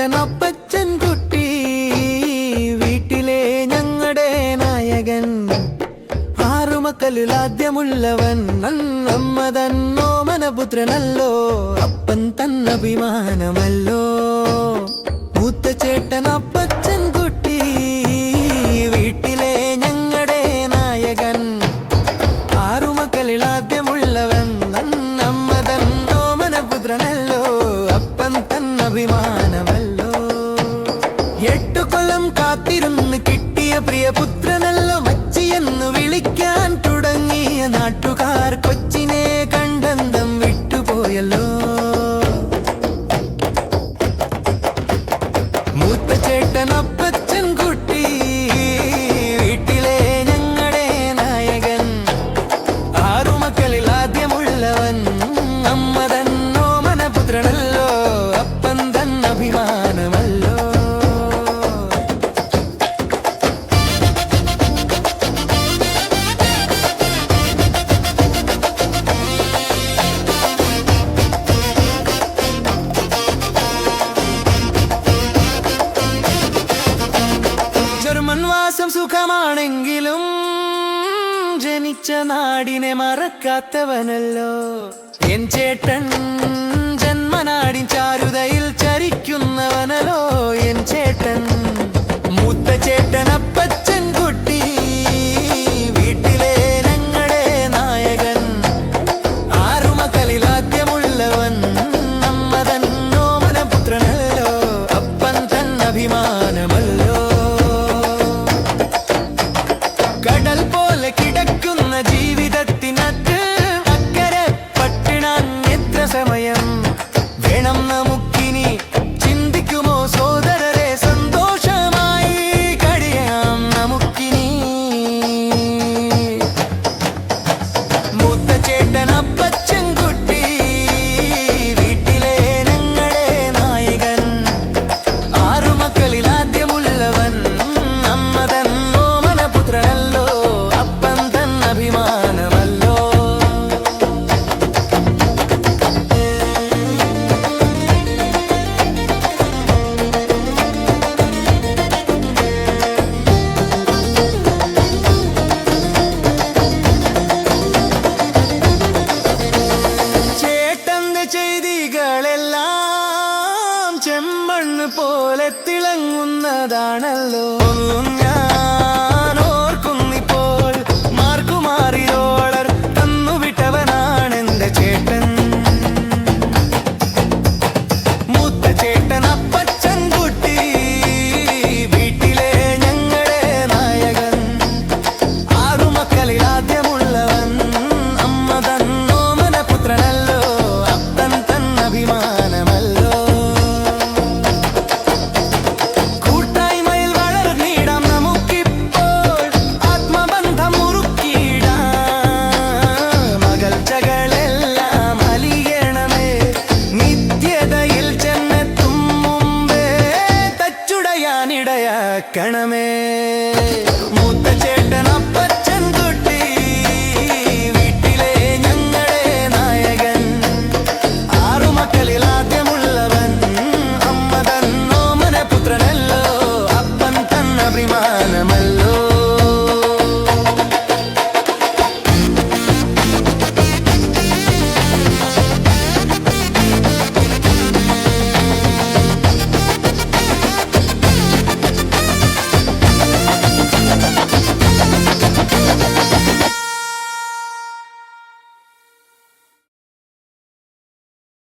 ചേട്ടൻ അപ്പച്ചൻ കുട്ടി വീട്ടിലെ ഞങ്ങളുടെ നായകൻ. ആറുമക്കളിൽ ആദ്യമുള്ളവൻ അമ്മ തന്നോമനപുത്രനല്ലോ, അപ്പൻ തന്നഭിമാനമല്ലോ. മൂത്ത ചേട്ടൻ അപ്പച്ചൻ കുട്ടി വീട്ടിലെ ഞങ്ങളുടെ നായകൻ. ആറുമക്കളിൽ ആദ്യമുള്ളവൻ അമ്മ തന്നോമനപുത്രനല്ലോ, അപ്പൻ തന്നഭിമാനമല്ലോ. 8 കൊല്ലം കാത്തിരുന്ന് കിട്ടിയ പ്രിയപുത്രനല്ലോ, മച്ചിയെന്ന് വിളിക്കാൻ തുടങ്ങിയ നാട്ടുകാർ കൊച്ചിനെ കണ്ടന്തം വിട്ടുപോയല്ലോ. മൂത്ത ചേട്ടൻ അപ്പച്ചൻ കുട്ടി വീട്ടിലെ ഞങ്ങളുടെ നായകൻ. ആറുമക്കളിൽ ആദ്യമുള്ളവൻ അമ്മ തന്നോമനപുത്രനല്ലോ, അപ്പൻ തന്നഭിമാനമല്ലോ. ജർമ്മൻ വാസം സുഖമാണെങ്കിലും ജനിച്ച നാടിനെ മറക്കാത്തവനല്ലോ എൻ ചേട്ടൻ. ജന്മനാടിൻ ചാരുതയിൽ ചരിക്കുന്നവനല്ലോ എൻ ചേട്ടൻ. മൂത്ത ചേട്ടൻ